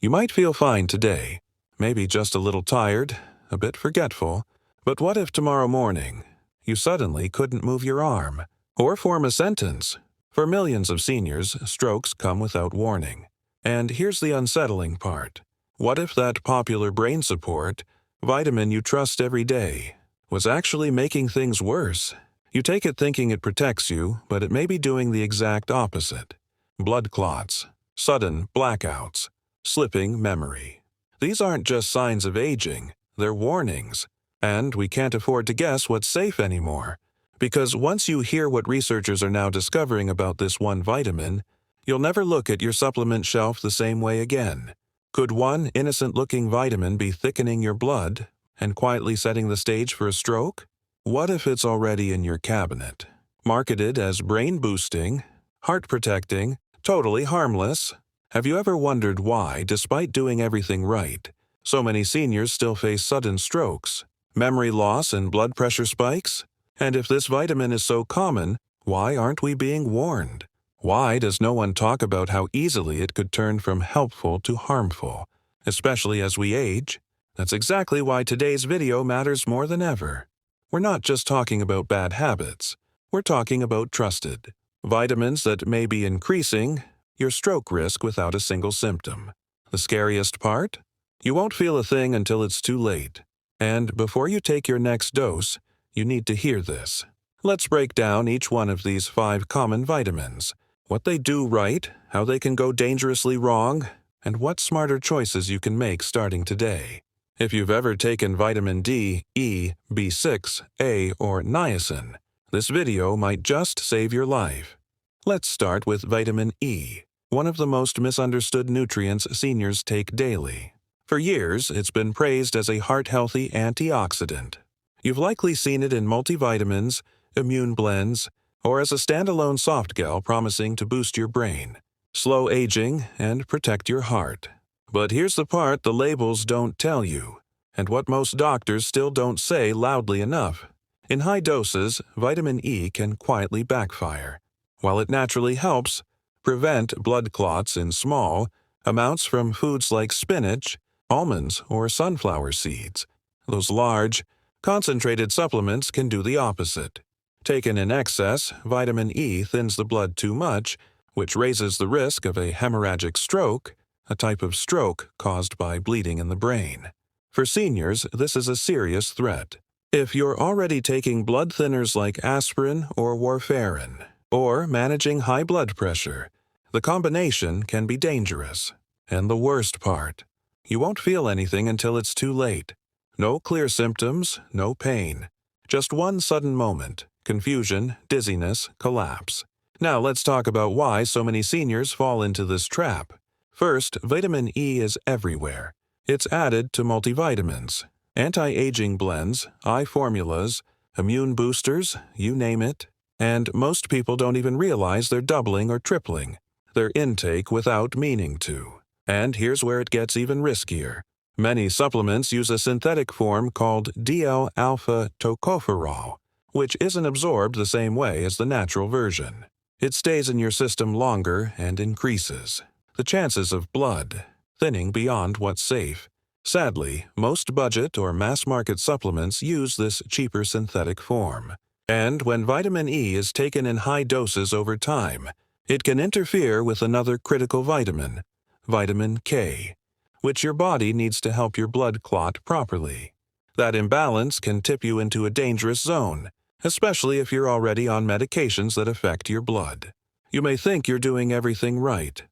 You might feel fine today, maybe just a little tired, a bit forgetful, but what if tomorrow morning you suddenly couldn't move your arm or form a sentence? For millions of seniors, strokes come without warning. And here's the unsettling part. What if that popular brain support, vitamin you trust every day, was actually making things worse? You take it thinking it protects you, but it may be doing the exact opposite. Blood clots, sudden blackouts, slipping memory. These aren't just signs of aging, they're warnings. And we can't afford to guess what's safe anymore. Because once you hear what researchers are now discovering about this one vitamin, you'll never look at your supplement shelf the same way again. Could one innocent-looking vitamin be thickening your blood and quietly setting the stage for a stroke? What if it's already in your cabinet, marketed as brain-boosting, heart-protecting, totally harmless? Have you ever wondered why, despite doing everything right, so many seniors still face sudden strokes, memory loss, and blood pressure spikes? And if this vitamin is so common, why aren't we being warned? Why does no one talk about how easily it could turn from helpful to harmful, especially as we age? That's exactly why today's video matters more than ever. We're not just talking about bad habits. We're talking about trusted vitamins that may be increasing your stroke risk without a single symptom. The scariest part? You won't feel a thing until it's too late. And before you take your next dose, you need to hear this. Let's break down each one of these 5 common vitamins, what they do right, how they can go dangerously wrong, and what smarter choices you can make starting today. If you've ever taken vitamin D, E, B6, A, or niacin, this video might just save your life. Let's start with vitamin E, one of the most misunderstood nutrients seniors take daily. For years, it's been praised as a heart-healthy antioxidant. You've likely seen it in multivitamins, immune blends, or as a standalone soft gel promising to boost your brain, slow aging, and protect your heart. But here's the part the labels don't tell you, and what most doctors still don't say loudly enough. In high doses, vitamin E can quietly backfire. While it naturally helps prevent blood clots in small amounts from foods like spinach, almonds, or sunflower seeds, those large, concentrated supplements can do the opposite. Taken in excess, vitamin E thins the blood too much, which raises the risk of a hemorrhagic stroke, a type of stroke caused by bleeding in the brain. For seniors, this is a serious threat. If you're already taking blood thinners like aspirin or warfarin, or managing high blood pressure, the combination can be dangerous. And the worst part, you won't feel anything until it's too late. No clear symptoms, no pain. Just one sudden moment, confusion, dizziness, collapse. Now let's talk about why so many seniors fall into this trap. First, vitamin E is everywhere. It's added to multivitamins, anti-aging blends, eye formulas, immune boosters, you name it. And most people don't even realize they're doubling or tripling their intake without meaning to. And here's where it gets even riskier. Many supplements use a synthetic form called DL-alpha tocopherol, which isn't absorbed the same way as the natural version. It stays in your system longer and increases the chances of blood thinning beyond what's safe. Sadly, most budget or mass-market supplements use this cheaper synthetic form. And when vitamin E is taken in high doses over time, it can interfere with another critical vitamin, vitamin K, which your body needs to help your blood clot properly. That imbalance can tip you into a dangerous zone, especially if you're already on medications that affect your blood. You may think you're doing everything right,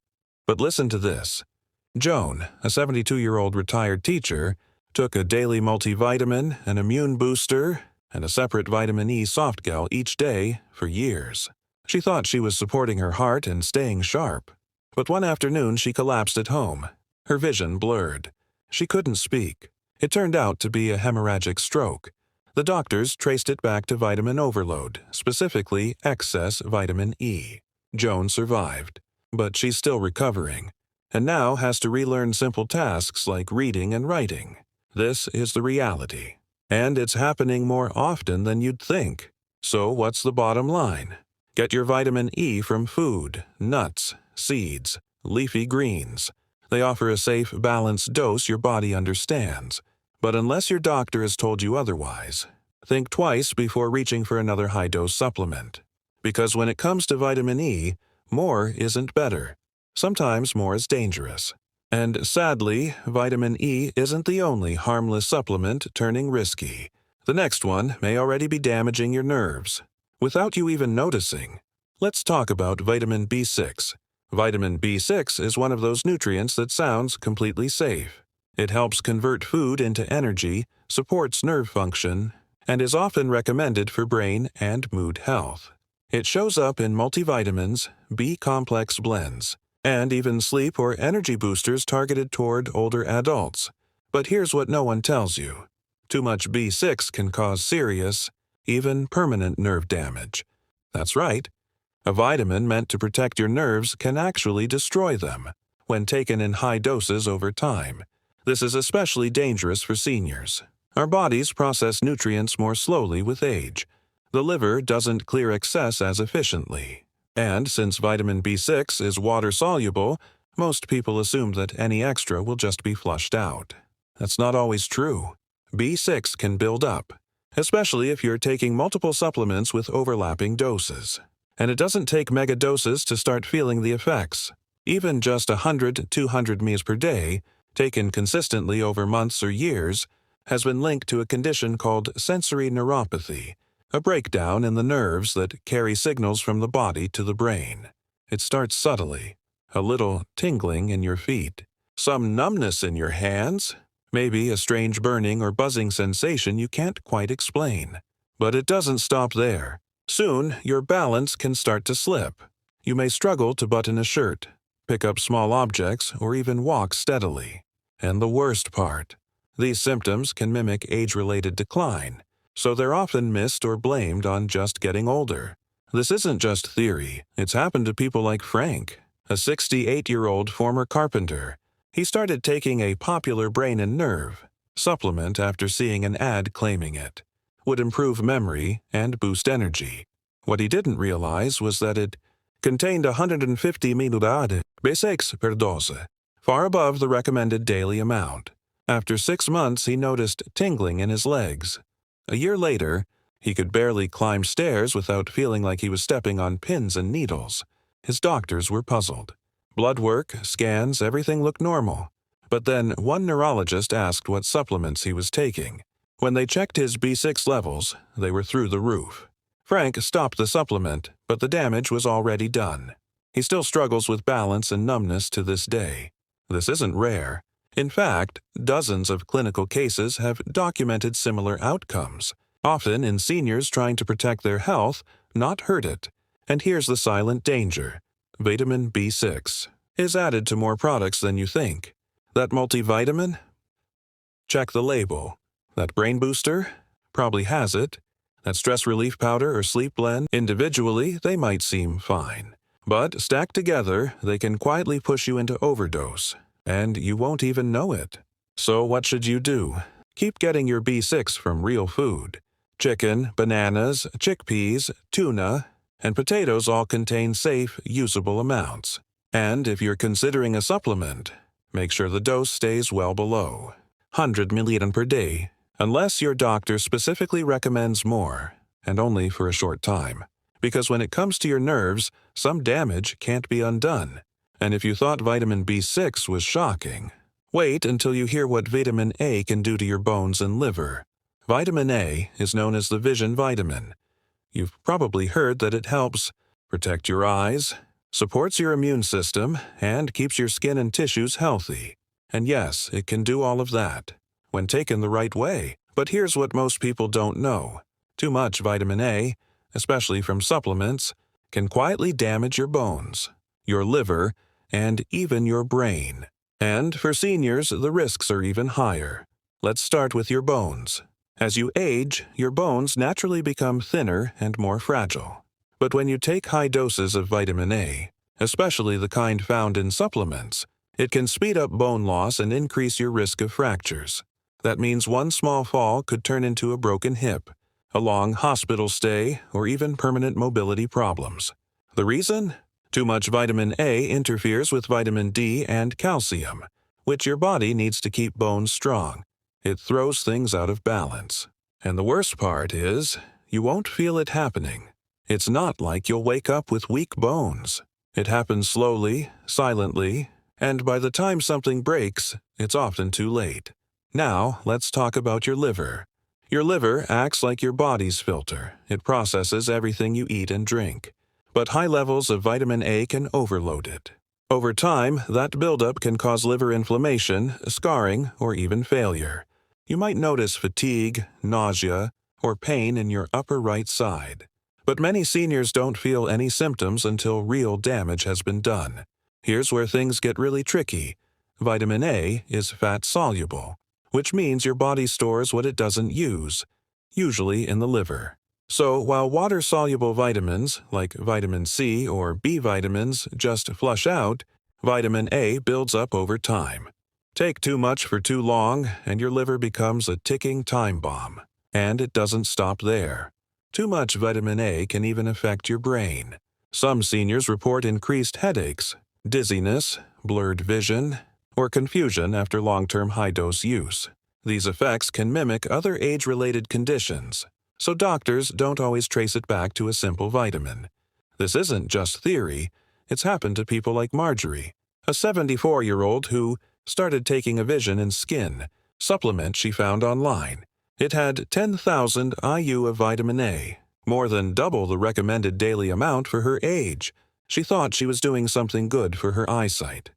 but listen to this. Joan, a 72-year-old retired teacher, took a daily multivitamin, an immune booster, and a separate vitamin E soft gel each day for years. She thought she was supporting her heart and staying sharp. But one afternoon she collapsed at home. Her vision blurred. She couldn't speak. It turned out to be a hemorrhagic stroke. The doctors traced it back to vitamin overload, specifically excess vitamin E. Joan survived, but she's still recovering, and now has to relearn simple tasks like reading and writing. This is the reality, and it's happening more often than you'd think. So what's the bottom line? Get your vitamin E from food, nuts, seeds, leafy greens. They offer a safe, balanced dose your body understands. But unless your doctor has told you otherwise, think twice before reaching for another high-dose supplement. Because when it comes to vitamin E, more isn't better. Sometimes more is dangerous. And sadly, vitamin E isn't the only harmless supplement turning risky. The next one may already be damaging your nerves, without you even noticing. Let's talk about vitamin B6. Vitamin B6 is one of those nutrients that sounds completely safe. It helps convert food into energy, supports nerve function, and is often recommended for brain and mood health. It shows up in multivitamins, B-complex blends, and even sleep or energy boosters targeted toward older adults. But here's what no one tells you. Too much B6 can cause serious, even permanent nerve damage. That's right. A vitamin meant to protect your nerves can actually destroy them when taken in high doses over time. This is especially dangerous for seniors. Our bodies process nutrients more slowly with age. The liver doesn't clear excess as efficiently. And since vitamin B6 is water-soluble, most people assume that any extra will just be flushed out. That's not always true. B6 can build up, especially if you're taking multiple supplements with overlapping doses. And it doesn't take mega doses to start feeling the effects. Even just 100-200 mg per day, taken consistently over months or years, has been linked to a condition called sensory neuropathy, a breakdown in the nerves that carry signals from the body to the brain. It starts subtly, a little tingling in your feet, some numbness in your hands, maybe a strange burning or buzzing sensation you can't quite explain. But it doesn't stop there. Soon, your balance can start to slip. You may struggle to button a shirt, pick up small objects, or even walk steadily. And the worst part, these symptoms can mimic age-related decline, so they're often missed or blamed on just getting older. This isn't just theory. It's happened to people like Frank, a 68-year-old former carpenter. He started taking a popular brain and nerve supplement after seeing an ad claiming it would improve memory and boost energy. What he didn't realize was that it contained 150 mg B6 per dose, far above the recommended daily amount. After 6 months, he noticed tingling in his legs. A year later, he could barely climb stairs without feeling like he was stepping on pins and needles. His doctors were puzzled. Blood work, scans, everything looked normal. But then one neurologist asked what supplements he was taking. When they checked his B6 levels, they were through the roof. Frank stopped the supplement, but the damage was already done. He still struggles with balance and numbness to this day. This isn't rare. In fact, dozens of clinical cases have documented similar outcomes, often in seniors trying to protect their health, not hurt it. And here's the silent danger. Vitamin B6 is added to more products than you think. That multivitamin? Check the label. That brain booster? Probably has it. That stress relief powder or sleep blend? Individually, they might seem fine. But stacked together, they can quietly push you into overdose, and you won't even know it. So what should you do? Keep getting your B6 from real food. Chicken, bananas, chickpeas, tuna, and potatoes all contain safe, usable amounts. And if you're considering a supplement, make sure the dose stays well below 100 mg per day, unless your doctor specifically recommends more, and only for a short time. Because when it comes to your nerves, some damage can't be undone. And if you thought vitamin B6 was shocking, wait until you hear what vitamin A can do to your bones and liver. Vitamin A is known as the vision vitamin. You've probably heard that it helps protect your eyes, supports your immune system, and keeps your skin and tissues healthy. And yes, it can do all of that, when taken the right way. But here's what most people don't know. Too much vitamin A, especially from supplements, can quietly damage your bones, your liver, and even your brain. And for seniors, the risks are even higher. Let's start with your bones. As you age, your bones naturally become thinner and more fragile. But when you take high doses of vitamin A, especially the kind found in supplements, it can speed up bone loss and increase your risk of fractures. That means one small fall could turn into a broken hip, a long hospital stay, or even permanent mobility problems. The reason? Too much vitamin A interferes with vitamin D and calcium, which your body needs to keep bones strong. It throws things out of balance. And the worst part is, you won't feel it happening. It's not like you'll wake up with weak bones. It happens slowly, silently, and by the time something breaks, it's often too late. Now, let's talk about your liver. Your liver acts like your body's filter. It processes everything you eat and drink. But high levels of vitamin A can overload it. Over time, that buildup can cause liver inflammation, scarring, or even failure. You might notice fatigue, nausea, or pain in your upper right side. But many seniors don't feel any symptoms until real damage has been done. Here's where things get really tricky. Vitamin A is fat-soluble, which means your body stores what it doesn't use, usually in the liver. So while water-soluble vitamins, like vitamin C or B vitamins, just flush out, vitamin A builds up over time. Take too much for too long, and your liver becomes a ticking time bomb. And it doesn't stop there. Too much vitamin A can even affect your brain. Some seniors report increased headaches, dizziness, blurred vision, or confusion after long-term high-dose use. These effects can mimic other age-related conditions, so doctors don't always trace it back to a simple vitamin. This isn't just theory. It's happened to people like Marjorie, a 74-year-old who started taking a vision and skin supplement she found online. It had 10,000 IU of vitamin A, more than double the recommended daily amount for her age. She thought she was doing something good for her eyesight.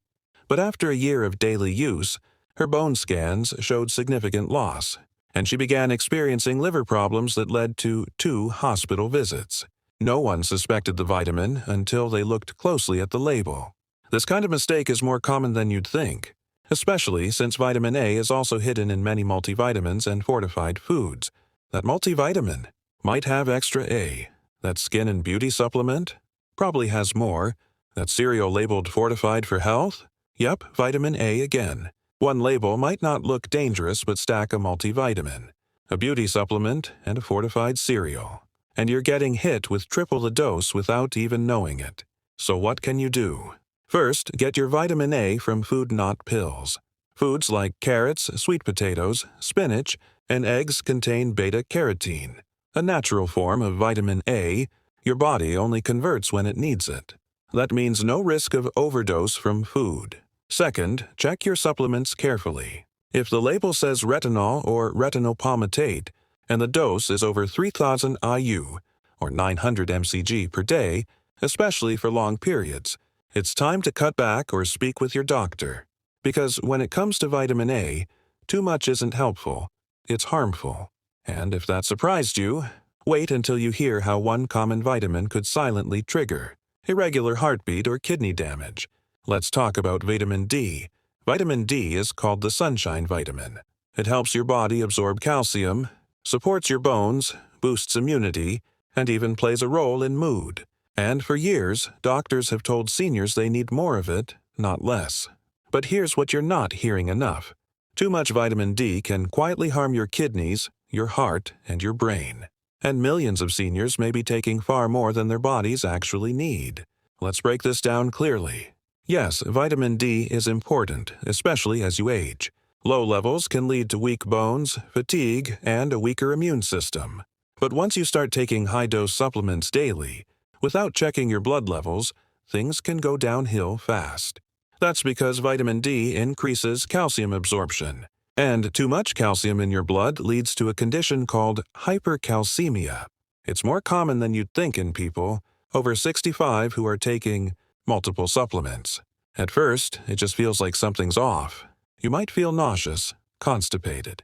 But after a year of daily use, her bone scans showed significant loss, and she began experiencing liver problems that led to 2 hospital visits. No one suspected the vitamin until they looked closely at the label. This kind of mistake is more common than you'd think, especially since vitamin A is also hidden in many multivitamins and fortified foods. That multivitamin might have extra A. That skin and beauty supplement probably has more. That cereal labeled fortified for health? Yep, vitamin A again. One label might not look dangerous but stack a multivitamin, a beauty supplement, and a fortified cereal. And you're getting hit with triple the dose without even knowing it. So what can you do? First, get your vitamin A from food, not pills. Foods like carrots, sweet potatoes, spinach, and eggs contain beta-carotene, a natural form of vitamin A your body only converts when it needs it. That means no risk of overdose from food. Second, check your supplements carefully. If the label says retinol or retinopalmitate, and the dose is over 3,000 IU, or 900 mcg per day, especially for long periods, it's time to cut back or speak with your doctor. Because when it comes to vitamin A, too much isn't helpful, it's harmful. And if that surprised you, wait until you hear how one common vitamin could silently trigger irregular heartbeat or kidney damage. Let's talk about vitamin D. Vitamin D is called the sunshine vitamin. It helps your body absorb calcium, supports your bones, boosts immunity, and even plays a role in mood. And for years, doctors have told seniors they need more of it, not less. But here's what you're not hearing enough. Too much vitamin D can quietly harm your kidneys, your heart, and your brain. And millions of seniors may be taking far more than their bodies actually need. Let's break this down clearly. Yes, vitamin D is important, especially as you age. Low levels can lead to weak bones, fatigue, and a weaker immune system. But once you start taking high-dose supplements daily, without checking your blood levels, things can go downhill fast. That's because vitamin D increases calcium absorption. And too much calcium in your blood leads to a condition called hypercalcemia. It's more common than you'd think in people over 65 who are taking multiple supplements. At first, it just feels like something's off. You might feel nauseous, constipated.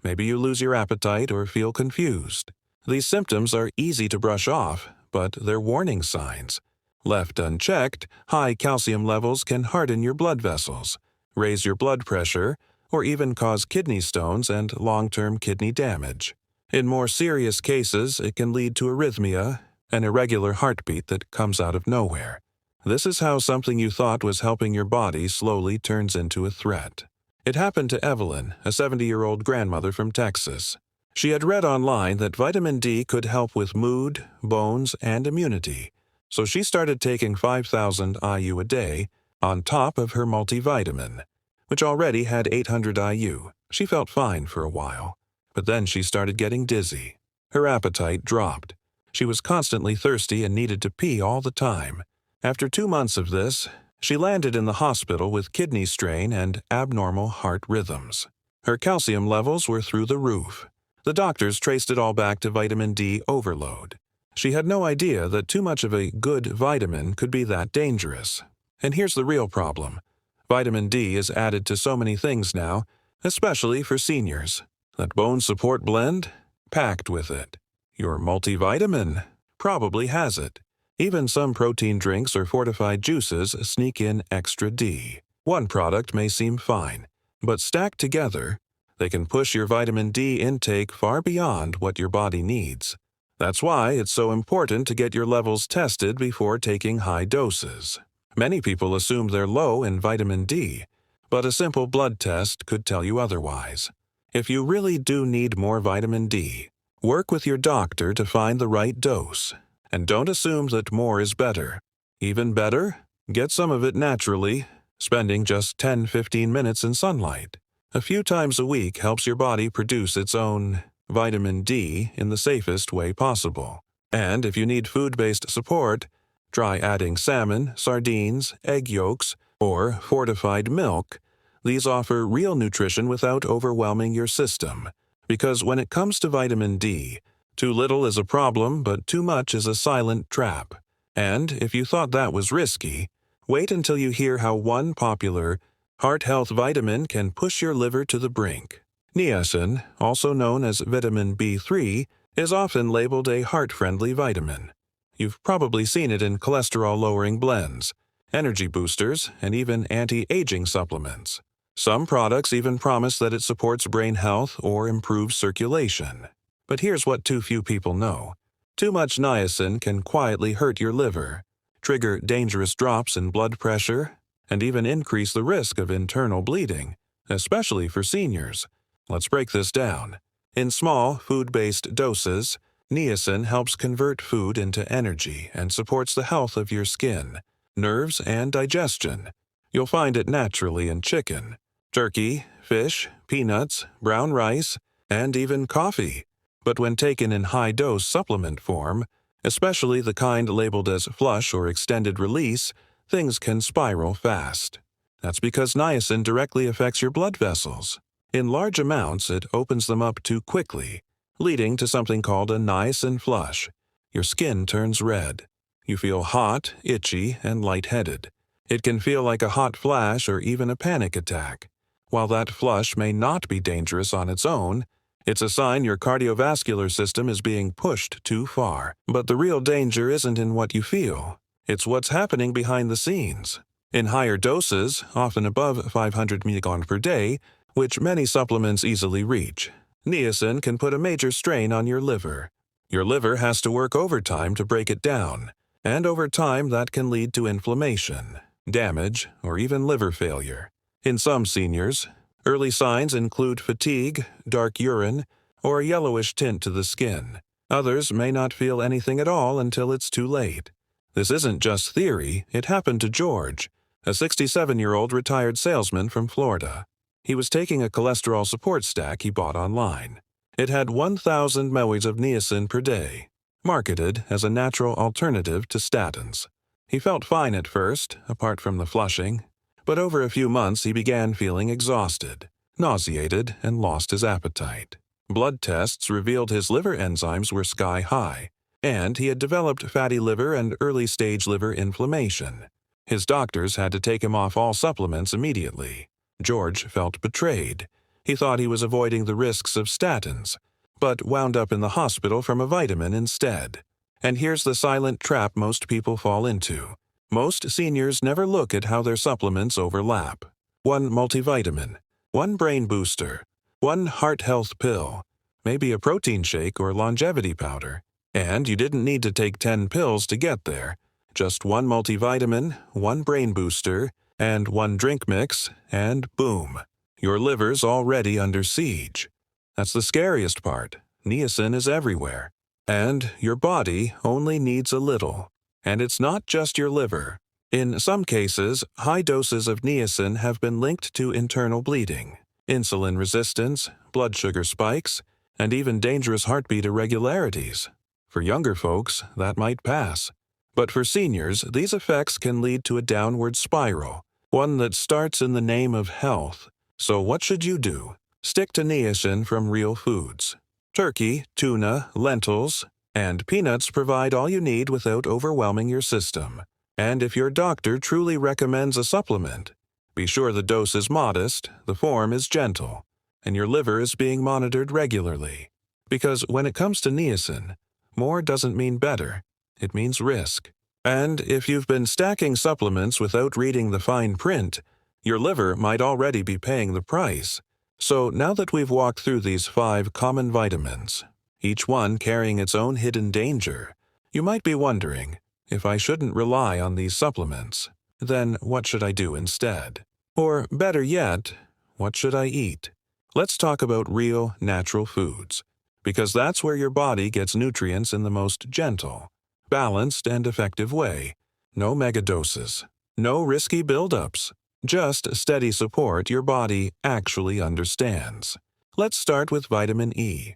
Maybe you lose your appetite or feel confused. These symptoms are easy to brush off, but they're warning signs. Left unchecked, high calcium levels can harden your blood vessels, raise your blood pressure, or even cause kidney stones and long-term kidney damage. In more serious cases, it can lead to arrhythmia, an irregular heartbeat that comes out of nowhere. This is how something you thought was helping your body slowly turns into a threat. It happened to Evelyn, a 70-year-old grandmother from Texas. She had read online that vitamin D could help with mood, bones, and immunity, So she started taking 5,000 IU a day on top of her multivitamin, which already had 800 IU. She felt fine for a while, but then she started getting dizzy. Her appetite dropped. She was constantly thirsty and needed to pee all the time. After 2 months of this, she landed in the hospital with kidney strain and abnormal heart rhythms. Her calcium levels were through the roof. The doctors traced it all back to vitamin D overload. She had no idea that too much of a good vitamin could be that dangerous. And here's the real problem. Vitamin D is added to so many things now, especially for seniors. That bone support blend? Packed with it. Your multivitamin? Probably has it. Even some protein drinks or fortified juices sneak in extra D. One product may seem fine, but stacked together, they can push your vitamin D intake far beyond what your body needs. That's why it's so important to get your levels tested before taking high doses. Many people assume they're low in vitamin D, but a simple blood test could tell you otherwise. If you really do need more vitamin D, work with your doctor to find the right dose. And don't assume that more is better. Even better, get some of it naturally, spending just 10-15 minutes in sunlight. A few times a week helps your body produce its own vitamin D in the safest way possible. And if you need food-based support, try adding salmon, sardines, egg yolks, or fortified milk. These offer real nutrition without overwhelming your system. Because when it comes to vitamin D, too little is a problem, but too much is a silent trap. And if you thought that was risky, wait until you hear how one popular heart health vitamin can push your liver to the brink. Niacin, also known as vitamin B3, is often labeled a heart-friendly vitamin. You've probably seen it in cholesterol-lowering blends, energy boosters, and even anti-aging supplements. Some products even promise that it supports brain health or improves circulation. But here's what too few people know. Too much niacin can quietly hurt your liver, trigger dangerous drops in blood pressure, and even increase the risk of internal bleeding, especially for seniors. Let's break this down. In small, food-based doses, niacin helps convert food into energy and supports the health of your skin, nerves, and digestion. You'll find it naturally in chicken, turkey, fish, peanuts, brown rice, and even coffee. But when taken in high-dose supplement form, especially the kind labeled as flush or extended release, things can spiral fast. That's because niacin directly affects your blood vessels. In large amounts, it opens them up too quickly, leading to something called a niacin flush. Your skin turns red. You feel hot, itchy, and lightheaded. It can feel like a hot flash or even a panic attack. While that flush may not be dangerous on its own, it's a sign your cardiovascular system is being pushed too far. But the real danger isn't in what you feel. It's what's happening behind the scenes. In higher doses, often above 500 mg per day, which many supplements easily reach, niacin can put a major strain on your liver. Your liver has to work overtime to break it down, and over time that can lead to inflammation, damage, or even liver failure. In some seniors, early signs include fatigue, dark urine, or a yellowish tint to the skin. Others may not feel anything at all until it's too late. This isn't just theory, it happened to George, a 67-year-old retired salesman from Florida. He was taking a cholesterol support stack he bought online. It had 1,000 mg of niacin per day, marketed as a natural alternative to statins. He felt fine at first, apart from the flushing, but over a few months he began feeling exhausted, nauseated, and lost his appetite. Blood tests revealed his liver enzymes were sky-high, and he had developed fatty liver and early-stage liver inflammation. His doctors had to take him off all supplements immediately. George felt betrayed. He thought he was avoiding the risks of statins, but wound up in the hospital from a vitamin instead. And here's the silent trap most people fall into. Most seniors never look at how their supplements overlap. One multivitamin, one brain booster, one heart health pill, maybe a protein shake or longevity powder. And you didn't need to take 10 pills to get there. Just one multivitamin, one brain booster, and one drink mix, and boom, your liver's already under siege. That's the scariest part. Niacin is everywhere. And your body only needs a little. And it's not just your liver. In some cases, high doses of niacin have been linked to internal bleeding, insulin resistance, blood sugar spikes, and even dangerous heartbeat irregularities. For younger folks, that might pass. But for seniors, these effects can lead to a downward spiral, one that starts in the name of health. So what should you do? Stick to niacin from real foods. Turkey, tuna, lentils, and peanuts provide all you need without overwhelming your system. And if your doctor truly recommends a supplement, be sure the dose is modest, the form is gentle, and your liver is being monitored regularly. Because when it comes to niacin, more doesn't mean better, it means risk. And if you've been stacking supplements without reading the fine print, your liver might already be paying the price. So now that we've walked through these 5 common vitamins, each one carrying its own hidden danger, you might be wondering, if I shouldn't rely on these supplements, then what should I do instead? Or better yet, what should I eat? Let's talk about real, natural foods, because that's where your body gets nutrients in the most gentle, balanced, and effective way. No megadoses, no risky buildups, just steady support your body actually understands. Let's start with vitamin E.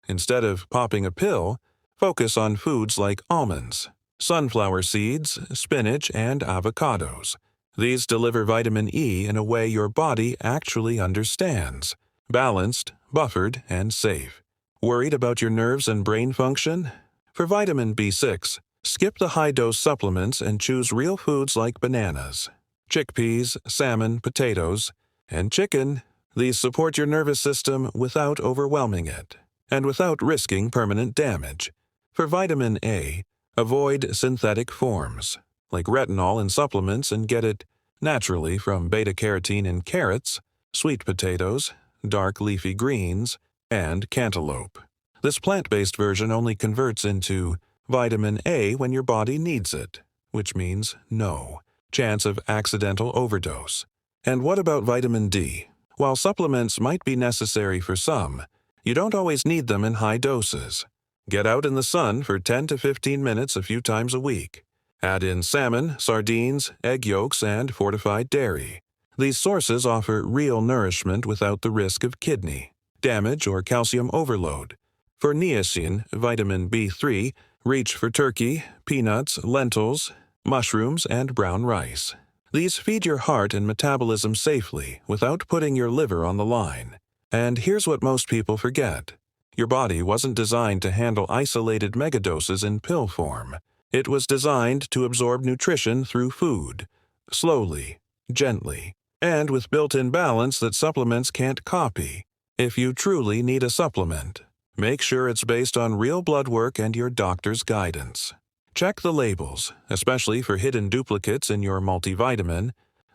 Instead of popping a pill, focus on foods like almonds, sunflower seeds, spinach, and avocados. These deliver vitamin E in a way your body actually understands, balanced, buffered, and safe. Worried about your nerves and brain function? For vitamin B6, skip the high-dose supplements and choose real foods like bananas, chickpeas, salmon, potatoes, and chicken. These support your nervous system without overwhelming it, and without risking permanent damage. For vitamin A, avoid synthetic forms, like retinol in supplements, and get it naturally from beta-carotene in carrots, sweet potatoes, dark leafy greens, and cantaloupe. This plant-based version only converts into vitamin A when your body needs it, which means no chance of accidental overdose. And what about vitamin D? While supplements might be necessary for some, you don't always need them in high doses. Get out in the sun for 10 to 15 minutes a few times a week. Add in salmon, sardines, egg yolks, and fortified dairy. These sources offer real nourishment without the risk of kidney damage or calcium overload. For niacin, vitamin B3, reach for turkey, peanuts, lentils, mushrooms, and brown rice. These feed your heart and metabolism safely without putting your liver on the line. And here's what most people forget. Your body wasn't designed to handle isolated megadoses in pill form. It was designed to absorb nutrition through food, slowly, gently, and with built-in balance that supplements can't copy. If you truly need a supplement, make sure it's based on real blood work and your doctor's guidance. Check the labels, especially for hidden duplicates in your multivitamin,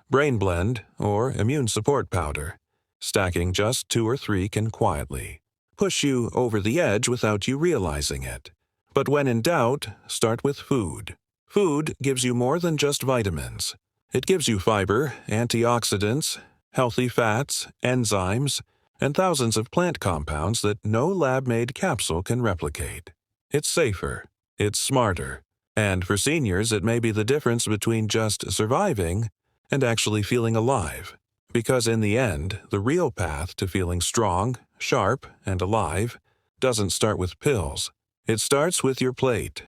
brain blend, or immune support powder. Stacking just 2 or 3 can quietly push you over the edge without you realizing it. But when in doubt, start with food. Food gives you more than just vitamins. It gives you fiber, antioxidants, healthy fats, enzymes, and thousands of plant compounds that no lab-made capsule can replicate. It's safer, it's smarter, and for seniors it may be the difference between just surviving and actually feeling alive. Because in the end, the real path to feeling strong, sharp, and alive doesn't start with pills. It starts with your plate.